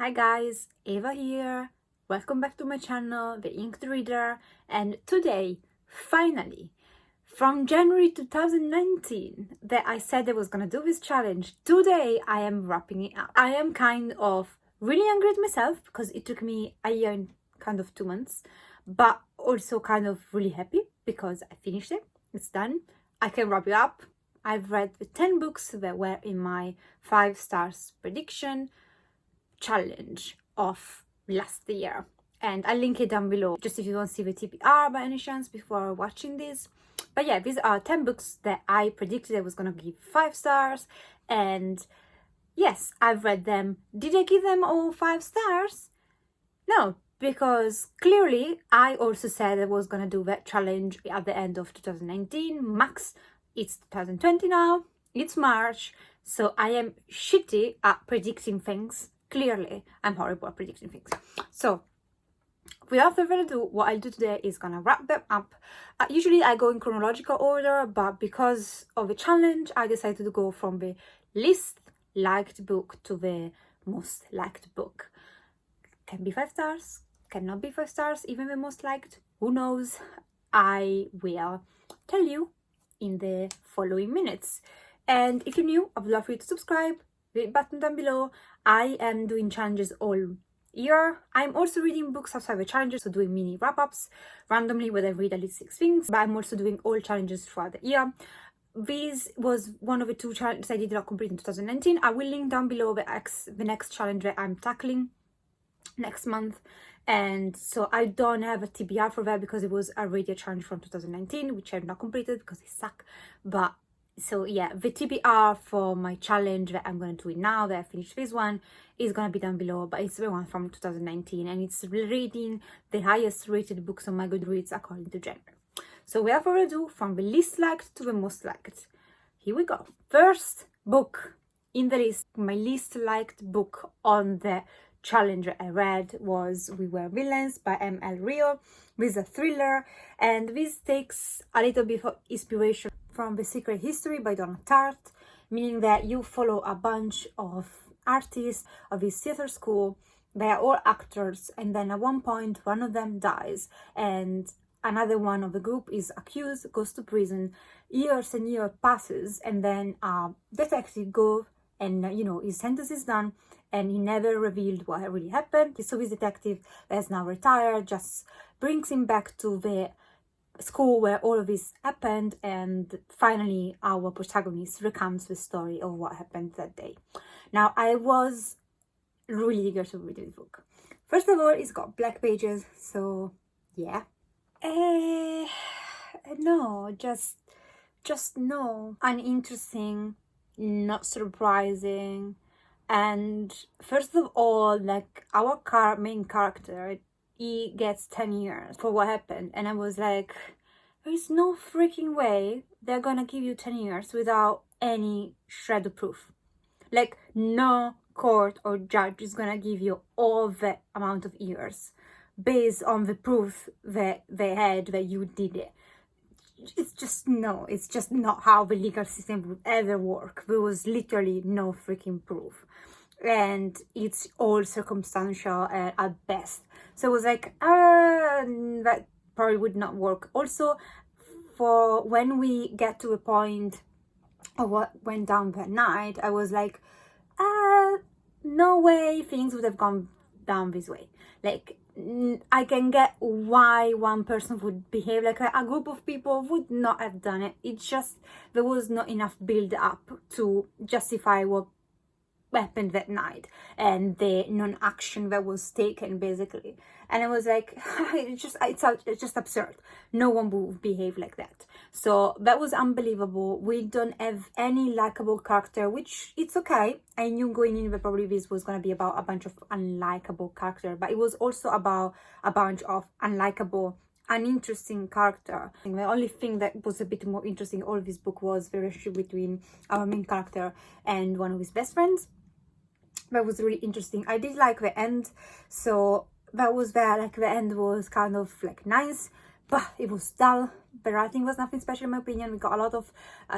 Hi guys, Eva here. Welcome back to my channel, The Inked Reader, and today, finally, from January 2019 that I said I was gonna do this challenge, today I am wrapping it up. I am kind of really angry at myself because it took me a year and kind of 2 months, but also kind of really happy because I finished it, it's done, I can wrap it up. I've read the 10 books that were in my 5 stars prediction challenge of last year, and I'll link it down below just if you don't see the TBR by any chance before watching this. But yeah, these are 10 books that I predicted I was gonna give 5 stars, and yes, I've read them. Did I give them all 5 stars? No, because clearly I also said I was gonna do that challenge at the end of 2019 max. It's 2020 now, it's March, so I am shitty at predicting things. Clearly, I'm horrible at predicting things. So, without further ado, what I'll do today is gonna wrap them up. Usually I go in chronological order, but because of the challenge, I decided to go from the least liked book to the most liked book. Can be 5 stars, cannot be 5 stars, even the most liked, who knows? I will tell you in the following minutes. And if you're new, I would love for you to subscribe, the button down below. I am doing challenges all year. I'm also reading books outside the challenges, so doing mini wrap-ups randomly where I read at least 6 things, but I'm also doing all challenges throughout the year. This was one of the 2 challenges I did not complete in 2019. I will link down below the next challenge that I'm tackling next month, and so I don't have a TBR for that because it was already a challenge from 2019 which I've not completed because they suck. But so yeah, the TBR for my challenge that I'm going to do now that I finished this one is going to be down below, but it's the one from 2019 and it's reading the highest rated books on my Goodreads according to January. So without further ado, from the least liked to the most liked, here we go. First book in the list, my least liked book on the challenge I read was We Were Villains by M.L. Rio. This is a thriller, and this takes a little bit of inspiration from The Secret History by Donna Tartt, meaning that you follow a bunch of artists of this theater school. They are all actors, and then at one point one of them dies and another one of the group is accused, goes to prison, years and years passes, and then a detective goes and his sentence is done and he never revealed what really happened. So this detective that is now retired just brings him back to the school where all of this happened, and finally our protagonist recounts the story of what happened that day. Now, I was really eager to read this book. First of all, it's got black pages, so yeah. No, just no. Uninteresting, not surprising. And first of all, like our main character, he gets 10 years for what happened, and I was like, there is no freaking way they're gonna give you 10 years without any shred of proof. Like, no court or judge is gonna give you all the amount of years based on the proof that they had that you did it. It's just not how the legal system would ever work. There was literally no freaking proof, and it's all circumstantial at best. So it was like, that probably would not work. Also, for when we get to a point of what went down that night, I was like, no way things would have gone down this way. Like, I can get why one person would behave like that. A group of people would not have done it. It's just there was not enough build up to justify what happened that night and the non-action that was taken, basically. And I was like, it's just absurd. No one would behave like that. So that was unbelievable. We don't have any likable character, which it's okay. I knew going in that probably this was going to be about a bunch of unlikable character, but it was also about a bunch of unlikable, uninteresting character. The only thing that was a bit more interesting in all of this book was the relationship between our main character and one of his best friends. That was really interesting. I did like the end, so that was there. Like, the end was kind of like nice but it was dull. The writing was nothing special in my opinion. We got a lot of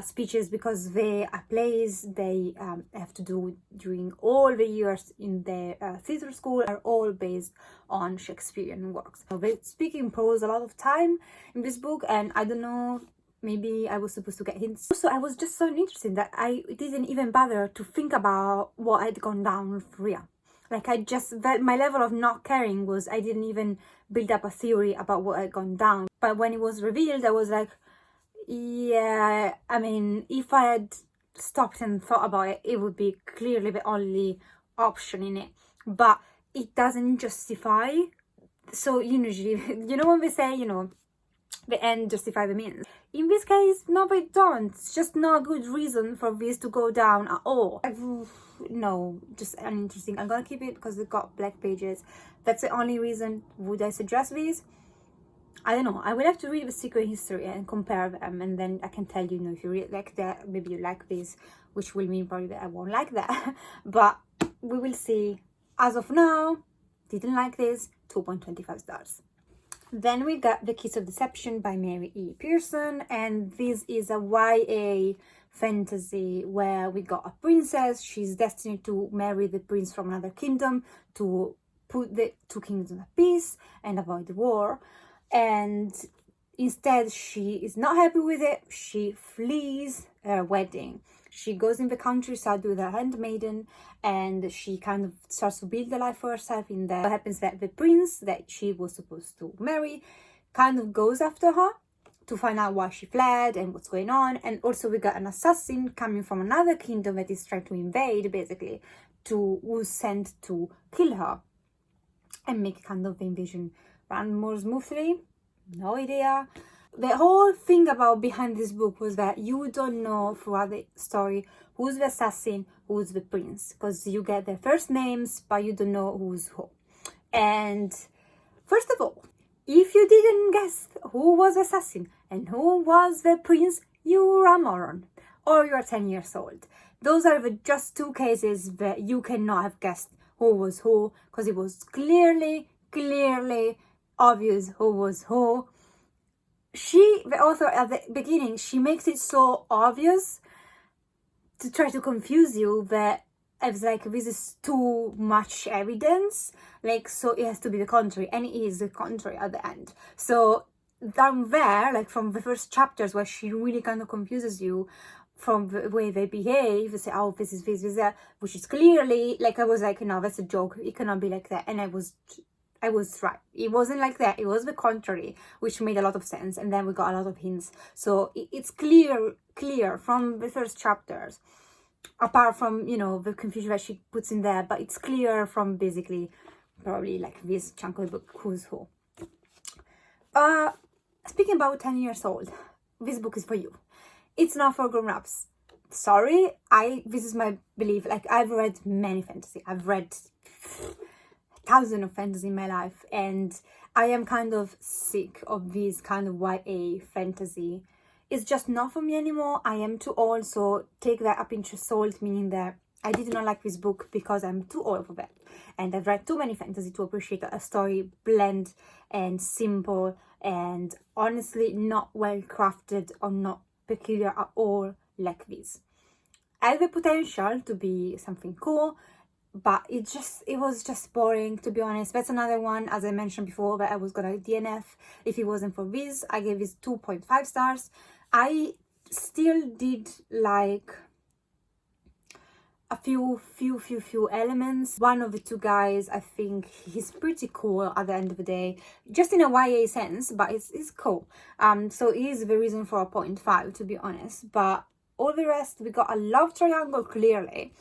speeches because they are plays they have to do during all the years in the theatre school, are all based on Shakespearean works. So they speak in prose a lot of time in this book, and I don't know, maybe I was supposed to get hints. Also, I was just so interested that I didn't even bother to think about what had gone down with Rhea. Like, my level of not caring was, I didn't even build up a theory about what had gone down. But when it was revealed, I was like, yeah, I mean, if I had stopped and thought about it, it would be clearly the only option in it. But it doesn't justify. So usually, you know when they say, you know, the end justify the means. In this case, no, they don't. It's just not a good reason for this to go down at all. No, just uninteresting. I'm gonna keep it because it got black pages. That's the only reason. Would I suggest these? I don't know. I will have to read the Secret History and compare them, and then I can tell you, know, if you really like that, maybe you like this, which will mean probably that I won't like that. But we will see. As of now, didn't like this. 2.25 stars. Then we got The Kiss of Deception by Mary E. Pearson, and this is a YA fantasy where we got a princess. She's destined to marry the prince from another kingdom to put the two kingdoms at peace and avoid the war. And instead, she is not happy with it. She flees her wedding. She goes in the countryside with her handmaiden, and she kind of starts to build a life for herself in there. What happens that the prince that she was supposed to marry kind of goes after her to find out why she fled and what's going on. And also we got an assassin coming from another kingdom that is trying to invade, basically, who's sent to kill her and make kind of the invasion run more smoothly. No idea. The whole thing about behind this book was that you don't know throughout the story who's the assassin, who's the prince, because you get their first names, but you don't know who's who. And first of all, if you didn't guess who was the assassin and who was the prince, you're a moron, or you're 10 years old. Those are the just two cases that you cannot have guessed who was who, because it was clearly obvious who was who. The author at the beginning, she makes it so obvious to try to confuse you that it's like, this is too much evidence, like, so it has to be the contrary, and it is the contrary at the end. So down there, like from the first chapters where she really kind of confuses you from the way they behave, they say, oh, this is that, which is clearly, like, I was like, no, that's a joke, it cannot be like that. And I was right. It wasn't like that. It was the contrary, which made a lot of sense. And then we got a lot of hints. So it's clear from the first chapters, apart from, you know, the confusion that she puts in there, but it's clear from basically probably like this chunk of the book who's who. Speaking about 10 years old, this book is for you. It's not for grown-ups. Sorry, this is my belief. Like, I've read many fantasy. I've read thousands of fantasy in my life, and I am kind of sick of this kind of YA fantasy. It's just not for me anymore. I am too old, so take that a pinch of salt, meaning that I did not like this book because I'm too old for that, and I've read too many fantasy to appreciate a story bland and simple and honestly not well crafted or not peculiar at all like this. I have the potential to be something cool, but it was just boring, to be honest. That's another one, as I mentioned before, that I was gonna DNF if it wasn't for this. I gave this 2.5 stars. I still did like a few elements. One of the two guys, I think he's pretty cool at the end of the day, just in a YA sense, but it's cool. So it is the reason for a 0.5, to be honest. But all the rest, we got a love triangle clearly,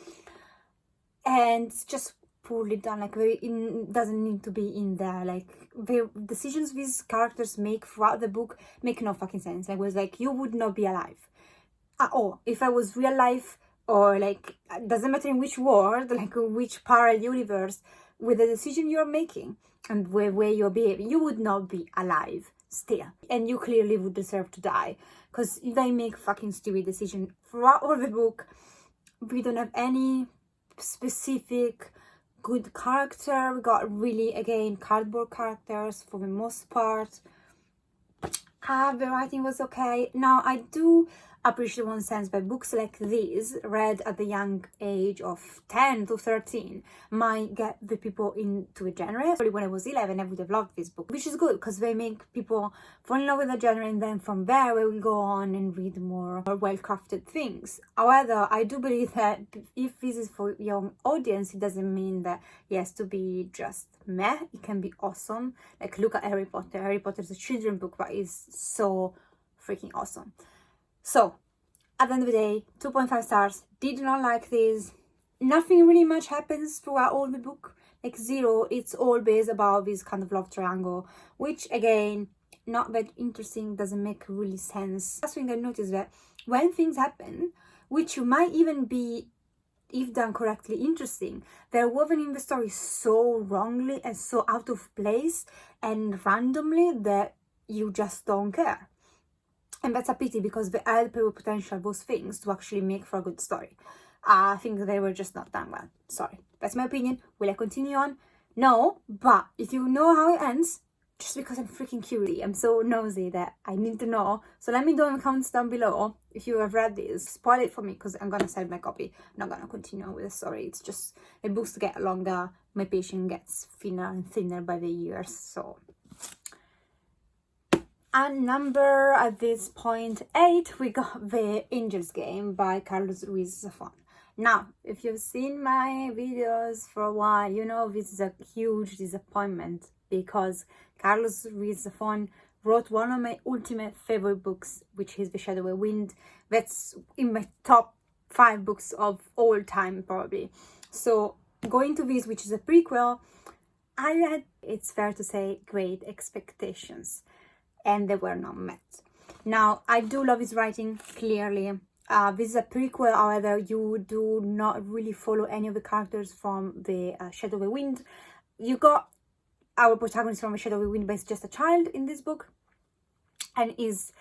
and it's just poorly done. Like, it doesn't need to be in there. Like, the decisions these characters make throughout the book make no fucking sense. I was like, you would not be alive at all if I was real life, or like, doesn't matter in which world, like which parallel universe, with the decision you're making and the way you're behaving, you would not be alive still, and you clearly would deserve to die, because they make fucking stupid decisions throughout all the book. We don't have any specific good character. We got really, again, cardboard characters for the most part. The writing was okay. Now, I do appreciate one sense that books like these, read at the young age of 10 to 13, might get the people into a genre. Probably when I was 11, I would have loved this book, which is good because they make people fall in love with the genre, and then from there we will go on and read more well-crafted things. However, I do believe that if this is for young audience, it doesn't mean that it has to be just meh. It can be awesome. Like, look at Harry Potter. Harry Potter is a children's book, but it's so freaking awesome. So, at the end of the day, 2.5 stars. Did not like this. Nothing really much happens throughout all the book. Like, zero. It's all based about this kind of love triangle, which, again, not that interesting, doesn't make really sense. Last thing I noticed that when things happen, which you might even be, if done correctly, interesting, they're woven in the story so wrongly and so out of place and randomly that you just don't care. And that's a pity, because they had the potential, those things, to actually make for a good story. I think they were just not done well. Sorry. That's my opinion. Will I continue on? No, but if you know how it ends, just because I'm freaking curious, I'm so nosy that I need to know. So let me know in the comments down below if you have read this. Spoil it for me, because I'm going to sell my copy. I'm not going to continue on with the story. It's just, the books get longer. My patience gets thinner and thinner by the years. So... And number, at this point, 8, we got The Angel's Game by Carlos Ruiz Zafón. Now, if you've seen my videos for a while, you know this is a huge disappointment, because Carlos Ruiz Zafón wrote one of my ultimate favorite books, which is The Shadowy Wind. That's in my top 5 books of all time, probably. So, going to this, which is a prequel, I had, it's fair to say, great expectations. And they were not met. Now, I do love his writing, clearly. This is a prequel, however, you do not really follow any of the characters from The Shadowy Wind. You got our protagonist from The Shadowy Wind, but it's just a child in this book. And is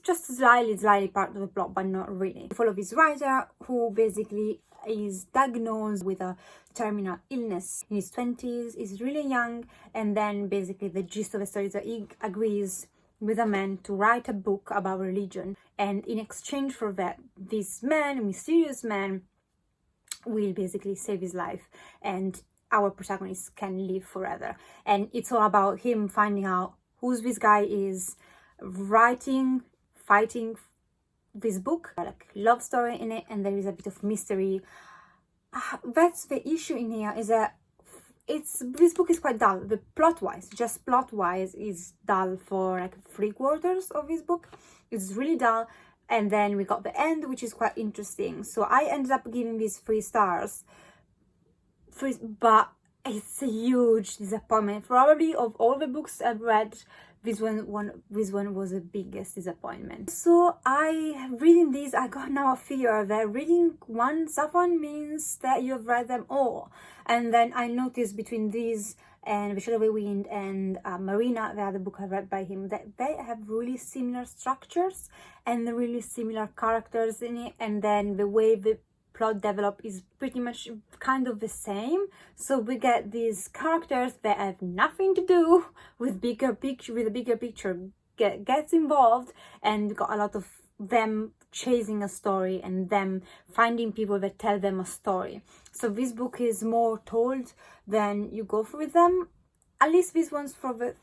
just slightly part of the plot, but not really. You follow this writer who basically is diagnosed with a terminal illness in his 20s, is really young, and then basically the gist of the story is that he agrees with a man to write a book about religion, and in exchange for that, this man, mysterious man, will basically save his life, and our protagonist can live forever. And it's all about him finding out who this guy is, fighting this book, like love story in it, and there is a bit of mystery. That's the issue in here, is that this book is quite dull. The plot wise is dull for like 3/4 of this book. It's really dull. And then we got the end, which is quite interesting. So I ended up giving this 3 stars. But it's a huge disappointment. Probably of all the books I've read, this one was the biggest disappointment. So reading this, I got now a fear that reading one Zafón means that you've read them all. And then I noticed between these and The Shadowy Wind and Marina, the other book I read by him, that they have really similar structures and really similar characters in it, and then the way the plot develop is pretty much kind of the same. So we get these characters that have nothing to do with the bigger picture gets involved, and we got a lot of them chasing a story and them finding people that tell them a story. So this book is more told than you go through with them. At least this one's for the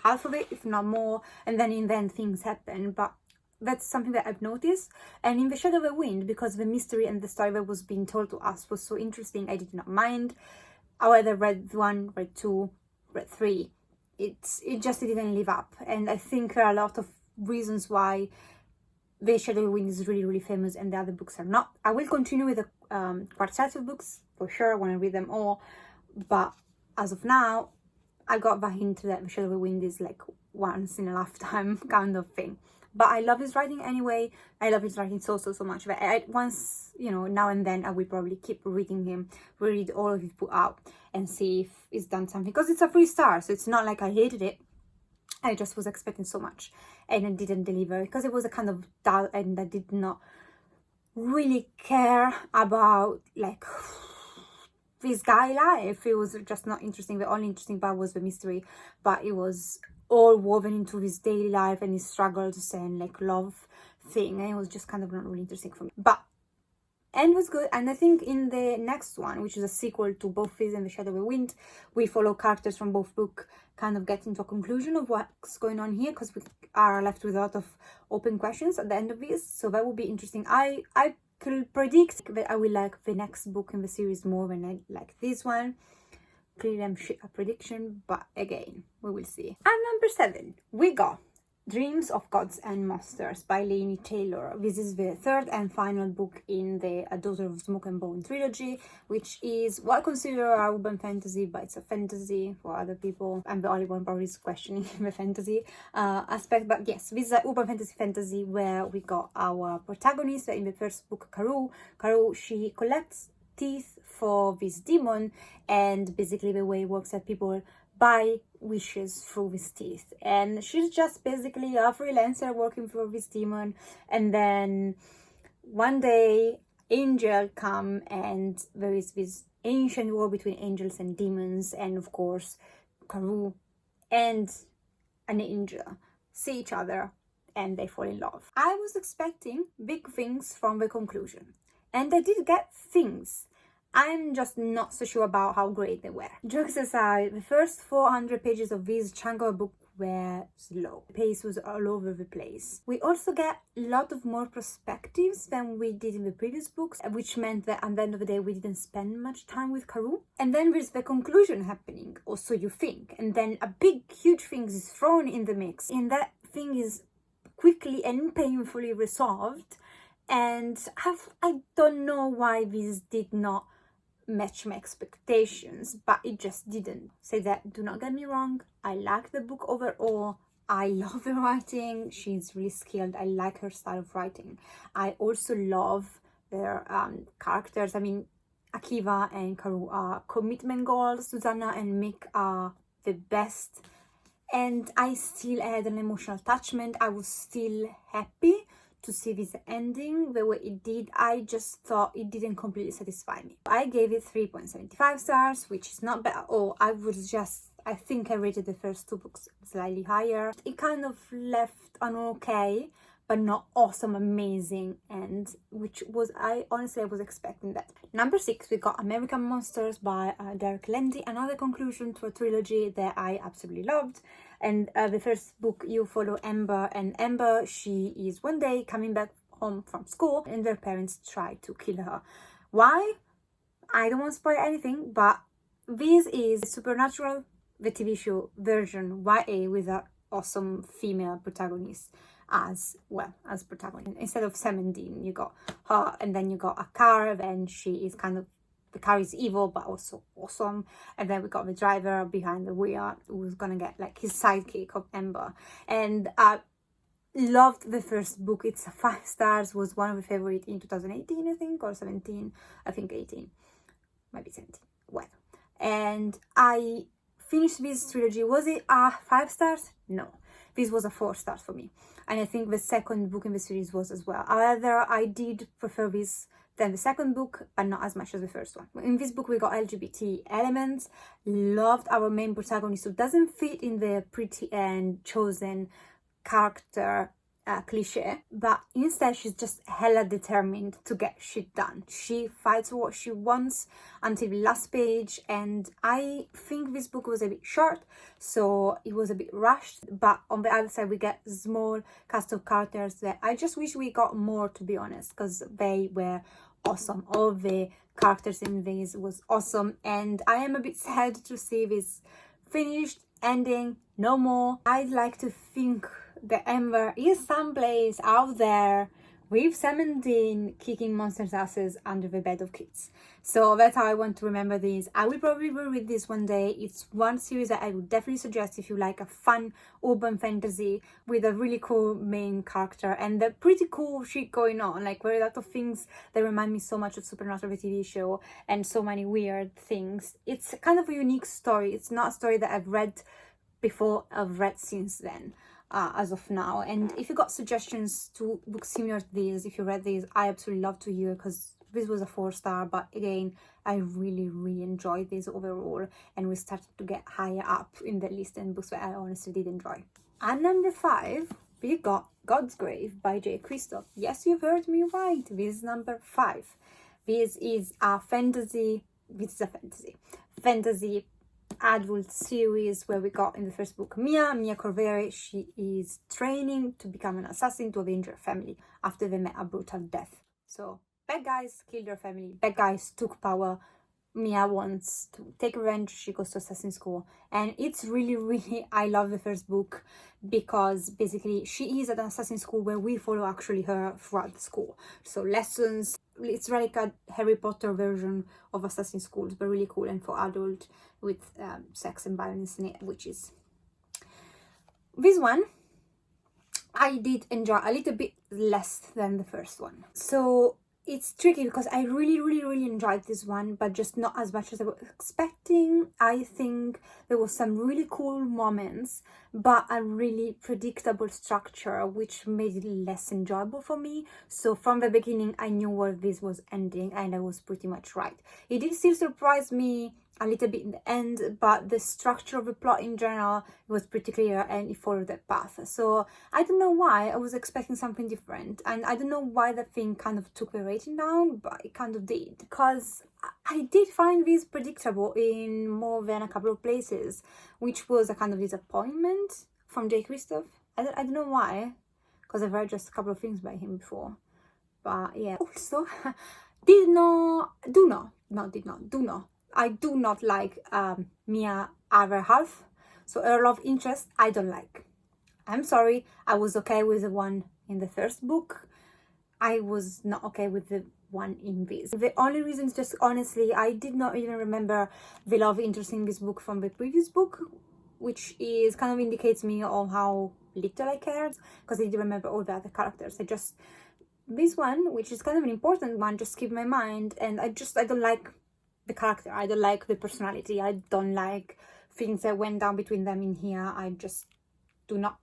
half of it, if not more, and then things happen. But that's something that I've noticed. And in The Shadowy Wind, because the mystery and the story that was being told to us was so interesting, I did not mind. However, read 1, read 2, read 3, it just didn't live up. And I think there are a lot of reasons why The Shadowy Wind is really famous and the other books are not. I will continue with the quartet of books for sure. I want to read them all, but as of now, I got the hint that The Shadowy Wind is like once in a lifetime kind of thing. But I love his writing anyway. I love his writing so much that once, you know, now and then I will probably keep reading him, read all of his put out and see if he's done something, because it's a 3 star, so it's not like I hated it. I just was expecting so much and it didn't deliver, because it was a kind of dull, and I did not really care about like this guy life. It was just not interesting. The only interesting part was the mystery, but it was all woven into his daily life and his struggles and like love thing, and it was just kind of not really interesting for me. But and was good. And I think in the next one, which is a sequel to both Fizz and The Shadow of the Wind, we follow characters from both books, kind of getting to a conclusion of what's going on here, because we are left with a lot of open questions at the end of this. So that will be interesting. I could predict that I will like the next book in the series more than I like this one. Clearly I'm a prediction, but again, we will see. And number 7, we got Dreams of Gods and Monsters by Laini Taylor. This is the third and final book in the A Daughter of Smoke and Bone trilogy, which is what I consider a urban fantasy, but it's a fantasy for other people. I'm the only one probably questioning the fantasy aspect, but yes, this is an urban fantasy where we got our protagonist in the first book, Karou. Karou, she collects teeth for this demon, and basically the way it works that people buy wishes through his teeth, and she's just basically a freelancer working for this demon. And then one day angel come, and there is this ancient war between angels and demons, and of course Karou and an angel see each other and they fall in love. I was expecting big things from the conclusion, and I did get things. I'm just not so sure about how great they were. Jokes aside, the first 400 pages of this chunk of a book were slow. The pace was all over the place. We also get a lot of more perspectives than we did in the previous books, which meant that at the end of the day we didn't spend much time with Karou. And then there's the conclusion happening, or so you think. And then a big, huge thing is thrown in the mix, and that thing is quickly and painfully resolved. And I don't know why this did not match my expectations, but it just didn't. Say that, do not get me wrong, I like the book overall. I love the writing, she's really skilled. I like her style of writing. I also love their characters. I mean, Akiva and Karou are commitment goals. Susanna and Mick are the best, and I still had an emotional attachment. I was still happy to see this ending the way it did. I just thought it didn't completely satisfy me. I gave it 3.75 stars, which is not bad at all. I think I rated the first 2 books slightly higher. It kind of left an okay, but not awesome, amazing end, which was, I honestly was expecting that. Number 6, we got American Monsters by Derek Landy, another conclusion to a trilogy that I absolutely loved. And the first book, you follow Amber, and Amber, she is one day coming back home from school and their parents try to kill her. Why? I don't want to spoil anything, but this is Supernatural, the TV show version YA, with an awesome female protagonist as protagonist. Instead of Sam Dean, you got her, and then you got a car, and she is kind of, the car is evil but also awesome. And then we got the driver behind the wheel who's gonna get like his sidekick of Amber. And I loved the first book. It's 5 stars, was one of my favorite in 2018, I think, or 17. I think 18, maybe 17. Well, and I finished this trilogy. Was it 5 stars? No, this was a 4 stars for me, and I think the second book in the series was as well. However, I did prefer this than the second book, but not as much as the first one. In this book we got LGBT elements. Loved our main protagonist, who doesn't fit in the pretty and chosen character cliche, but instead she's just hella determined to get shit done. She fights for what she wants until the last page, and I think this book was a bit short, so it was a bit rushed. But on the other side we get small cast of characters that I just wish we got more, to be honest, because they were awesome. All the characters in this was awesome, and I am a bit sad to see this finished, ending, no more. I'd like to think that Amber is someplace out there with Sam and Dean kicking monsters' asses under the bed of kids. So that's how I want to remember this. I will probably reread this one day. It's one series that I would definitely suggest if you like a fun urban fantasy with a really cool main character and the pretty cool shit going on. Like, there are a lot of things that remind me so much of Supernatural, the TV show, and so many weird things. It's kind of a unique story. It's not a story that I've read before, I've read since then. As of now. And if you got suggestions to books similar to these, if you read these, I absolutely love to hear, because This was a 4-star, but again, I really enjoyed this overall, and we started to get higher up in the list and books that I honestly did enjoy. At number 5, we got God's Grave by Jay Kristoff. Yes, you've heard me right. This is number 5. This is a fantasy adult series where we got in the first book Mia Corvere. She is training to become an assassin to avenge her family after they met a brutal death. So bad guys killed her family, bad guys took power. Mia wants to take revenge. She goes to assassin school, and it's really I love the first book because basically she is at an assassin school where we follow actually her throughout the school. So lessons, it's like a Harry Potter version of assassin schools, but really cool and for adult with sex and violence in it, which is this one I did enjoy a little bit less than the first one. So it's tricky because I really enjoyed this one, but just not as much as I was expecting. I think there was some really cool moments, but a really predictable structure, which made it less enjoyable for me. So from the beginning, I knew where this was ending, and I was pretty much right. It did still surprise me a little bit in the end, but the structure of the plot in general was pretty clear and it followed that path. So I don't know why I was expecting something different, and I don't know why that thing kind of took the rating down, but it kind of did, because I did find this predictable in more than a couple of places, which was a kind of disappointment from Jay Kristoff. I don't know why, because I've read just a couple of things by him before, but yeah. Also, I do not like Mia other half. So her love interest, I don't like. I'm sorry, I was okay with the one in the first book. I was not okay with the one in this. The only reason is just honestly, I did not even remember the love interest in this book from the previous book, which is kind of indicates me on how little I cared, because I didn't remember all the other characters. This one, which is kind of an important one, just keep my mind, and I don't like the character, I don't like the personality, I don't like things that went down between them in here. I just do not,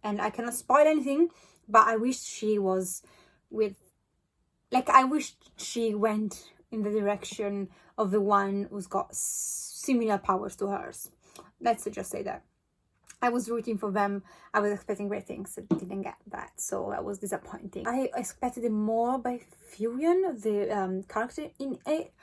and I cannot spoil anything, but I wish she was with, like, I wish she went in the direction of the one who's got similar powers to hers. Let's just say that. I was rooting for them. I was expecting great things. I didn't get that, so that was disappointing. I expected more by Furion, the character in it.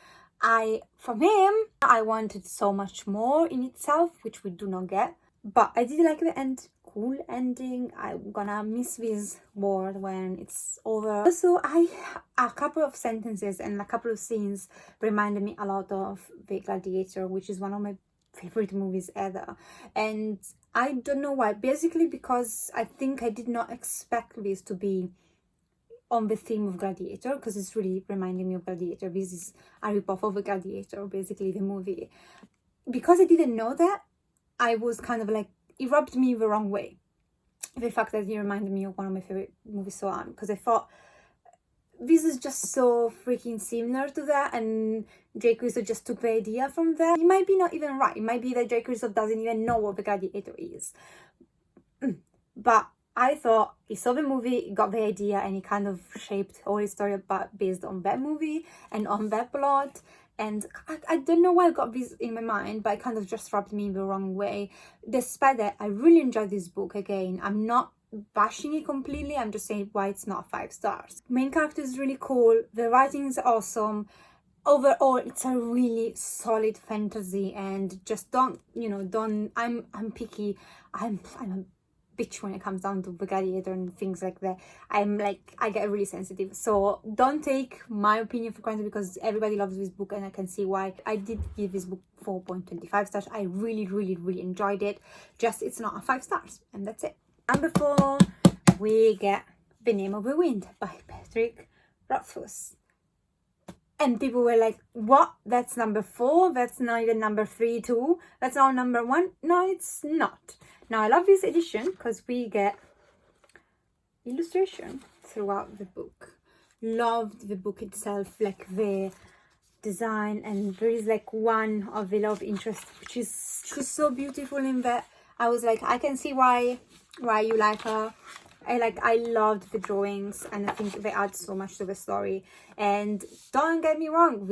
From him, I wanted so much more in itself, which we do not get. But I did like the end. Cool ending. I'm gonna miss this world when it's over. Also, a couple of sentences and a couple of scenes reminded me a lot of The Gladiator, which is one of my favorite movies ever. And I don't know why. Basically because I think I did not expect this to be on the theme of Gladiator, because it's really reminding me of Gladiator. This is a rip-off of a Gladiator, basically, the movie. Because I didn't know that, I was kind of like, it rubbed me the wrong way. The fact that it reminded me of one of my favorite movies so on, because I thought, this is just so freaking similar to that, and Jay Kristoff just took the idea from that. It might be not even right. It might be that Jay Kristoff doesn't even know what the Gladiator is. But I thought he saw the movie, he got the idea, and he kind of shaped all his story based on that movie and on that plot. And I don't know why I got this in my mind, but it kind of just rubbed me the wrong way. Despite that, I really enjoyed this book. Again, I'm not bashing it completely, I'm just saying why it's not 5 stars. Main character is really cool, the writing is awesome. Overall, it's a really solid fantasy, and just I'm picky. I'm a bitch when it comes down to the Gladiator and things like that. I get really sensitive, so don't take my opinion for granted, because everybody loves this book and I can see why. I did give this book 4.25 stars. I really enjoyed it, just it's not a 5 stars, and that's it. Number 4, we get The Name of the Wind by Patrick Rothfuss. And people were like, what? That's number 4? That's not even number 3 too? That's not number 1? No, it's not. Now, I love this edition because we get illustration throughout the book. Loved the book itself, like the design, and there is like one of the love interest, which is so beautiful in that I was like, I can see why you like her. I loved the drawings, and I think they add so much to the story. And don't get me wrong,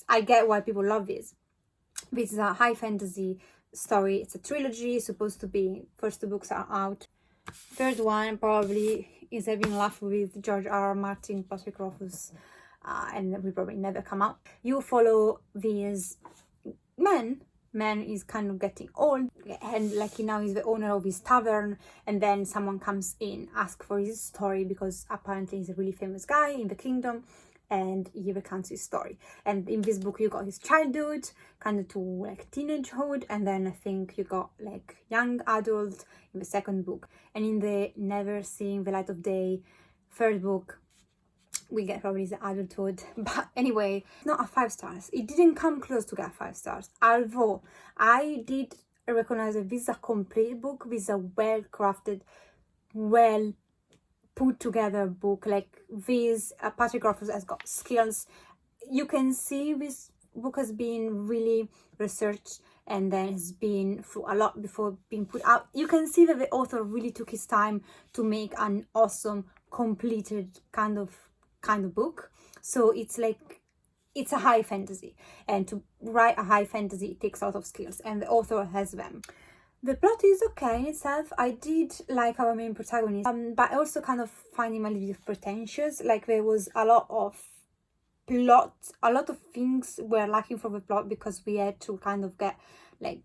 I get why people love this. This is a high fantasy story. It's a trilogy, supposed to be. First two books are out. Third one probably is having laugh with George R. Martin, Patrick Rothfuss, and will probably never come out. You follow these men is kind of getting old, and like now he's the owner of his tavern, and then someone comes in, ask for his story, because apparently he's a really famous guy in the kingdom, and he recounts his story. And in this book you got his childhood kind of to like teenagehood, and then I think you got like young adult in the second book, and in the Never Seeing the Light of Day third book we get probably the adulthood. But anyway, not a 5 stars. It didn't come close to get 5 stars, although I did recognize that this is a complete book. This is a well crafted, well put together book. Like this, Patrick Rothfuss has got skills. You can see this book has been really researched, and then has been through a lot before being put out. You can see that the author really took his time to make an awesome, completed kind of book. So it's like, it's a high fantasy, and to write a high fantasy it takes a lot of skills, and the author has them. The plot is okay in itself. I did like our main protagonist, but I also kind of find him a little bit pretentious. Like there was a lot of plot, a lot of things were lacking from the plot, because we had to kind of get like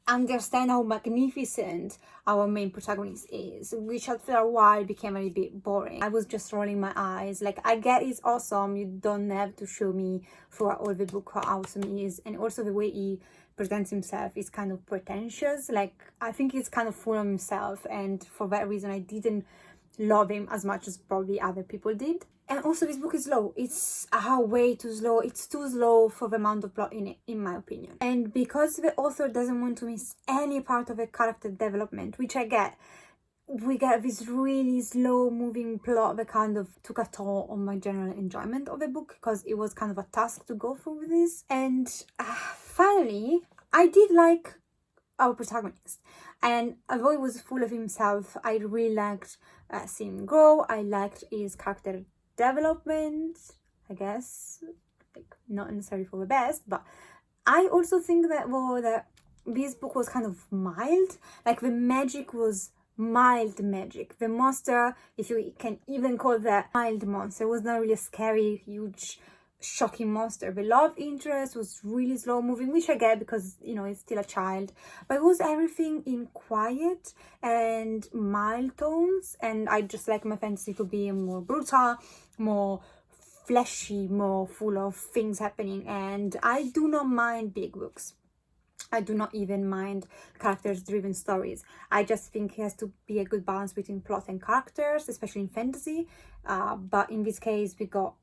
understand how magnificent our main protagonist is, which after a while became a little bit boring. I was just rolling my eyes. Like, I get it's awesome, you don't have to show me throughout all the book how awesome he is, and also the way he presents himself is kind of pretentious. Like, I think he's kind of full of himself, and for that reason I didn't love him as much as probably other people did. And also this book is slow. It's way too slow. It's too slow for the amount of plot in it, in my opinion. And because the author doesn't want to miss any part of the character development, which I get, we get this really slow moving plot that kind of took a toll on my general enjoyment of the book, because it was kind of a task to go through with this. And finally, I did like our protagonist, and although he was full of himself, I really liked seeing him grow. I liked his character development, I guess, like not necessarily for the best, but I also think that this book was kind of mild. Like the magic was mild magic. The monster, if you can even call that mild monster, was not really a scary, huge, shocking monster. The love interest was really slow moving, which I get because, you know, it's still a child, but it was everything in quiet and mild tones. And I just like my fantasy to be more brutal, more fleshy, more full of things happening. And I do not mind big books. I do not even mind characters driven stories. I just think it has to be a good balance between plot and characters, especially in fantasy. But in this case we got,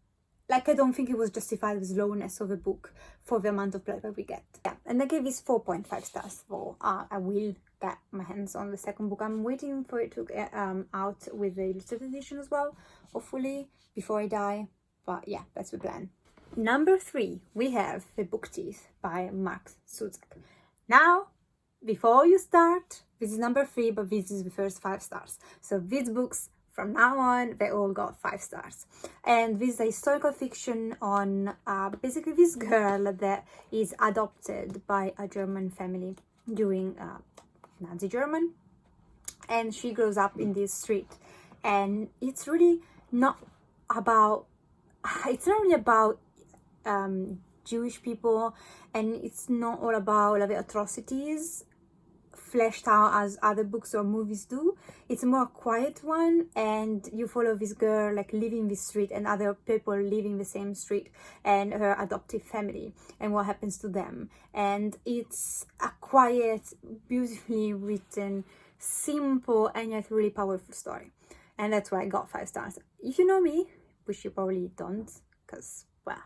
like, I don't think it was justified the slowness of the book for the amount of plot that we get. Yeah, and I gave this 4.5 stars for I will get my hands on the second book. I'm waiting for it to get out with the illustrated edition as well, hopefully before I die. But yeah, that's the plan. Number 3, we have The Book Thief by Mark Suzak. Now, before you start, this is number 3, but this is the first 5 stars. So these books, from now on, they all got 5 stars. And this is a historical fiction on basically this girl that is adopted by a German family during Nazi German. And she grows up in this street. And it's really not about, Jewish people, and it's not all about like, the atrocities fleshed out as other books or movies do. It's a more quiet one, and you follow this girl like living this street and other people living the same street and her adoptive family and what happens to them. And it's a quiet, beautifully written, simple and yet really powerful story, and that's why I got 5 stars. If you know me, which you probably don't, because well,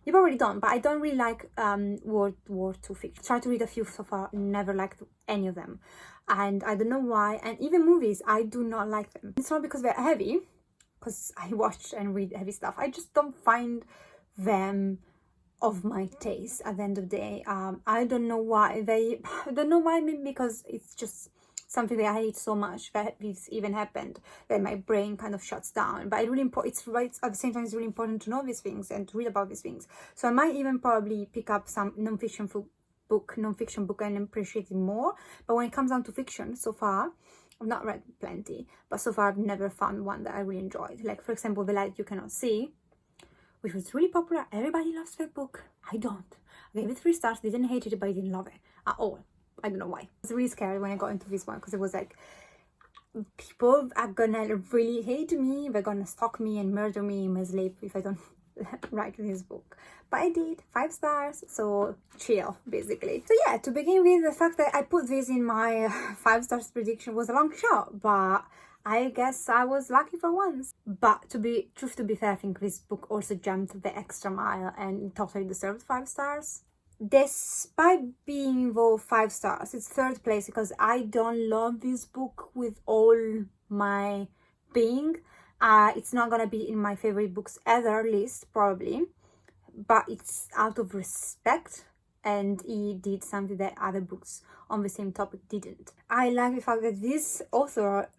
you probably don't, but I don't really like World War II fiction. Tried to read a few so far, never liked any of them. And I don't know why. And even movies, I do not like them. It's not because they're heavy, because I watch and read heavy stuff. I just don't find them of my taste at the end of the day. I don't know why. Maybe because it's just something that I hate so much that this even happened, that my brain kind of shuts down. But it's right at the same time, it's really important to know these things and to read about these things. So I might even probably pick up some non-fiction book and appreciate it more. But when it comes down to fiction, so far I've not read plenty, but so far I've never found one that I really enjoyed. Like, for example, The Light You Cannot See, which was really popular. Everybody loves that book. I don't. I gave it 3 stars, didn't hate it, but I didn't love it at all. I don't know why. I was really scared when I got into this one, because it was like, people are gonna really hate me, they're gonna stalk me and murder me in my sleep if I don't write this book. But I did. 5 stars, so chill, basically. So yeah, to begin with, the fact that I put this in my 5 stars prediction was a long shot, but I guess I was lucky for once. But to be fair, I think this book also jumped the extra mile and totally deserved 5 stars. Despite being though 5 stars, it's 3rd place because I don't love this book with all my being. It's not gonna be in my favorite books ever list, probably, but it's out of respect, and he did something that other books on the same topic didn't. I like the fact that this author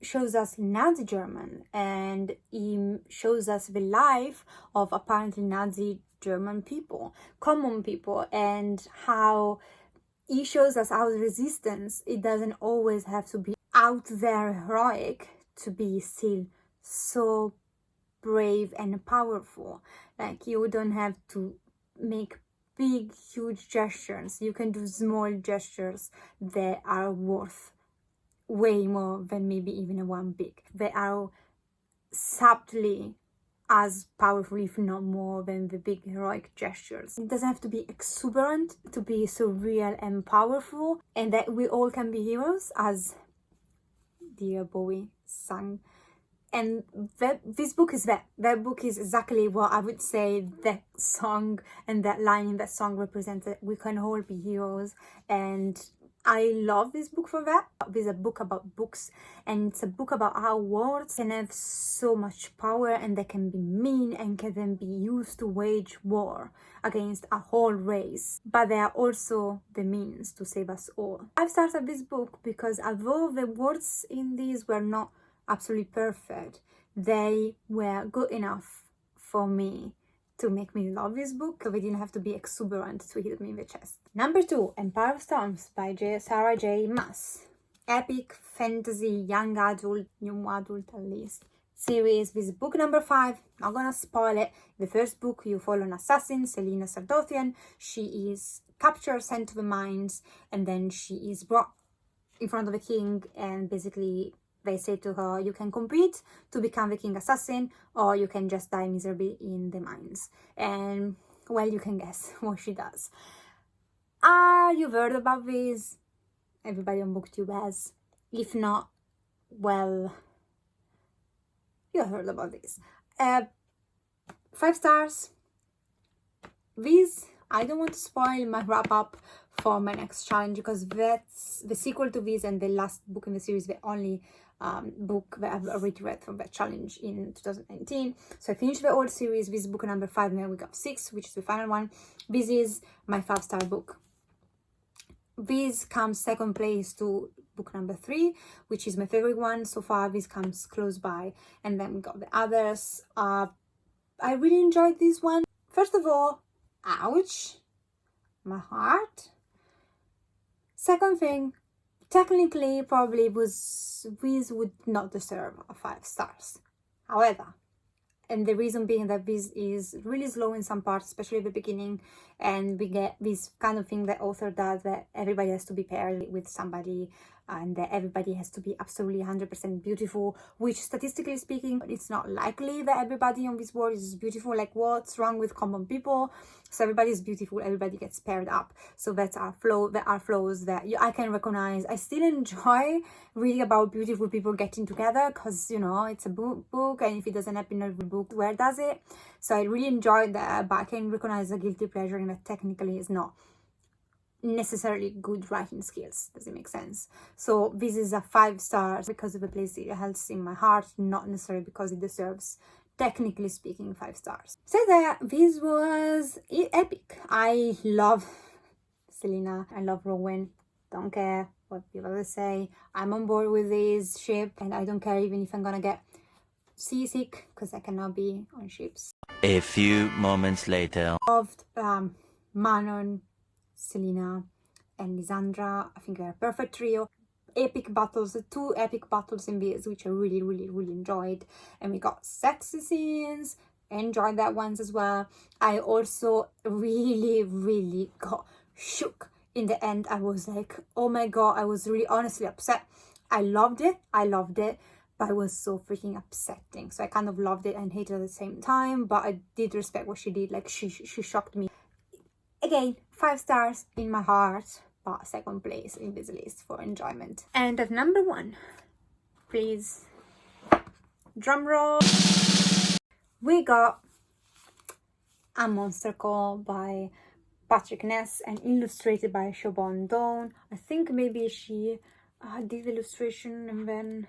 shows us Nazi German, and he shows us the life of apparently Nazi German people, common people, and how he shows us how resistance, it doesn't always have to be out there heroic to be still so brave and powerful. Like, you don't have to make big huge gestures, you can do small gestures that are worth way more than maybe even one big. They are subtly as powerful, if not more, than the big heroic gestures. It doesn't have to be exuberant to be so real and powerful, and that we all can be heroes, as dear Bowie sang. And this book is that. That book is exactly what I would say that song and that line in that song represented. We can all be heroes, and I love this book for that. This is a book about books, and it's a book about how words can have so much power, and they can be mean and can then be used to wage war against a whole race. But they are also the means to save us all. I've started this book because although the words in these were not absolutely perfect, they were good enough for me to make me love this book, so they didn't have to be exuberant to hit me in the chest. Number 2, Empire of Storms by Sarah J. Maas. Epic fantasy, young adult, new adult at least, series. This is book number 5. Not gonna spoil it. The first book, you follow an assassin, Selena Sardothian. She is captured, sent to the mines, and then she is brought in front of the king, and basically they say to her, you can compete to become the king assassin, or you can just die miserably in the mines. And, well, you can guess what she does. You've heard about this. Everybody on BookTube has. If not, well, you heard about this. 5 stars. This, I don't want to spoil my wrap-up for my next challenge, because that's the sequel to this and the last book in the series, the only book that I've already read from that challenge in 2019. So I finished the old series. This is book number 5, and then we got 6, which is the final one. This is my 5-star book. This comes 2nd place to book number 3, which is my favorite one so far. This comes close by, and then we got the others. I really enjoyed this one. First of all, ouch, my heart. Second thing, technically probably this would not deserve a 5 stars. However, and the reason being that this is really slow in some parts, especially at the beginning, and we get this kind of thing that author does, that everybody has to be paired with somebody, and that everybody has to be absolutely 100% beautiful, which statistically speaking, it's not likely that everybody on this world is beautiful. Like, what's wrong with common people? So everybody is beautiful, everybody gets paired up. So that's our flow. There are flows that I can recognize. I still enjoy reading about beautiful people getting together, because, you know, it's a book, and if it doesn't happen in every book, where does it? So I really enjoyed that, but I can recognize a guilty pleasure in that technically is not necessarily good writing skills. Does it make sense? So this is a 5 stars because of the place it holds in my heart, not necessarily because it deserves, technically speaking, 5 stars. So there, this was epic. I love Selena, I love Rowan, don't care what people others say. I'm on board with this ship, and I don't care even if I'm gonna get seasick, because I cannot be on ships. A few moments later. Loved Manon, Selena, and Lysandra. I think they're a perfect trio. Epic battles, 2 epic battles in this, which I really enjoyed. And we got sexy scenes, enjoyed that ones as well. I also really got shook in the end. I was like, oh my god, I was really honestly upset. I loved it, but it was so freaking upsetting. So I kind of loved it and hated it at the same time, but I did respect what she did. Like, she shocked me. Again, 5 stars in my heart, but 2nd place in this list for enjoyment. And at number 1, please, drum roll, we got A Monster Call by Patrick Ness and illustrated by Siobhan Dawn. I think maybe she did the illustration and then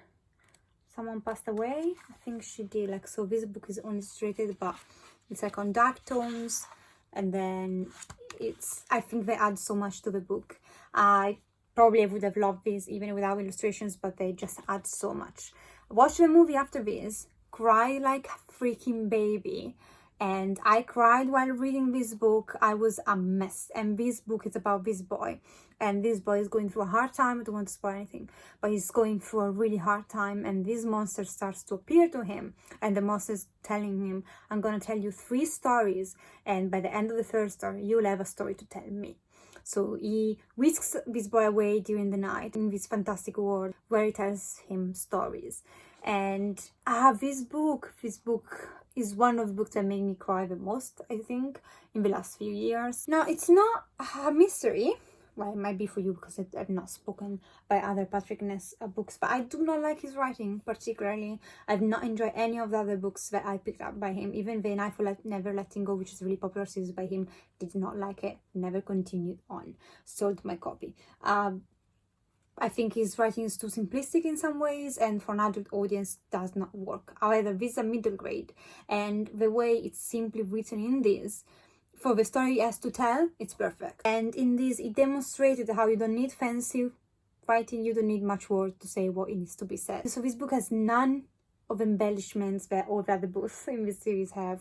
someone passed away. I think she did. Like, so this book is illustrated, but it's like on dark tones, and then I think they add so much to the book. I probably would have loved this even without illustrations, but they just add so much. Watch the movie after this, cry like a freaking baby. And I cried while reading this book. I was a mess. And this book is about this boy. And this boy is going through a hard time. I don't want to spoil anything, but he's going through a really hard time. And this monster starts to appear to him. And the monster is telling him, I'm going to tell you 3 stories. And by the end of the 3rd story, you'll have a story to tell me. So he whisks this boy away during the night in this fantastic world where he tells him stories. And this book is one of the books that made me cry the most, I think, in the last few years. Now, it's not a mystery. Well, it might be for you because I've not spoken by other Patrick Ness books, but I do not like his writing particularly. I've not enjoyed any of the other books that I picked up by him. Even The Knife for Never Letting Go, which is a really popular series by him, did not like it, never continued on, sold my copy. I think his writing is too simplistic in some ways, and for an adult audience does not work. However, this is a middle grade, and the way it's simply written in this, for the story he has to tell, it's perfect. And in this, it demonstrated how you don't need fancy writing, you don't need much word to say what it needs to be said. So this book has none of embellishments that all the other books in this series have.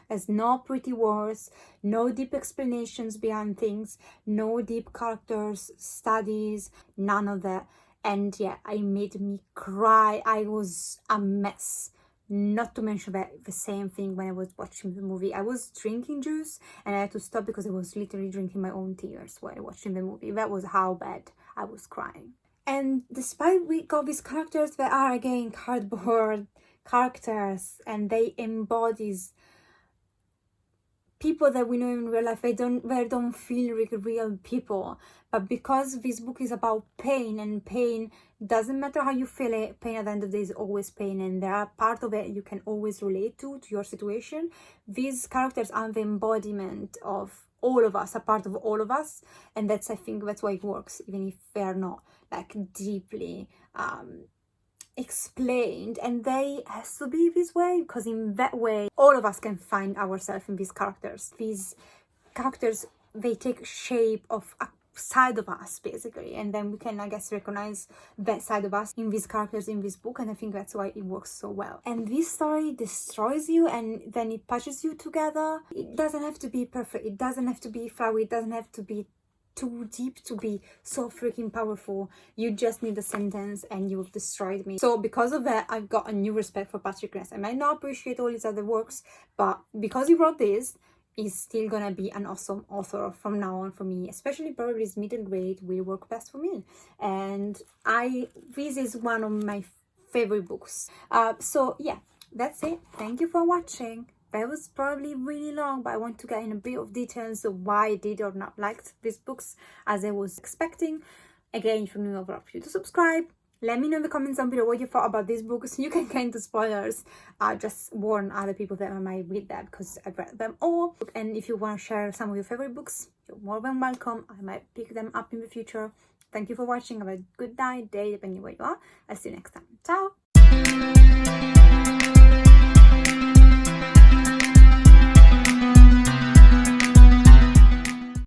Has no pretty words, no deep explanations behind things, no deep characters, studies, none of that. And yeah, it made me cry. I was a mess. Not to mention that the same thing when I was watching the movie. I was drinking juice and I had to stop because I was literally drinking my own tears while watching the movie. That was how bad I was crying. And despite we got these characters that are again cardboard characters and they embodies people that we know in real life, they don't feel like real people. But because this book is about pain, and pain doesn't matter how you feel it, pain at the end of the day is always pain, and there are part of it you can always relate to your situation. These characters are the embodiment of all of us, a part of all of us, and I think that's why it works, even if they're not like deeply explained. And they has to be this way because in that way all of us can find ourselves in these characters. These characters, they take shape of a side of us basically, and then we can, I guess, recognize that side of us in these characters in this book, and I think that's why it works so well. And this story destroys you and then it patches you together. It doesn't have to be perfect, it doesn't have to be flowery, it doesn't have to be too deep to be so freaking powerful. You just need a sentence and you've destroyed me. So because of that, I've got a new respect for Patrick Ness. I might not appreciate all his other works, but because he wrote this, he's still gonna be an awesome author from now on for me. Especially probably his middle grade will work best for me. And this is one of my favorite books. So yeah, that's it. Thank you for watching. That was probably really long, but I want to get in a bit of details of why I did or not liked these books as I was expecting. Again, if you're new over, for you to subscribe. Let me know in the comments down below what you thought about these books. You can get into spoilers. Just warn other people that I might read that because I've read them all. And if you want to share some of your favorite books, you're more than welcome. I might pick them up in the future. Thank you for watching. Have a good night, day, depending where you are. I'll see you next time. Ciao!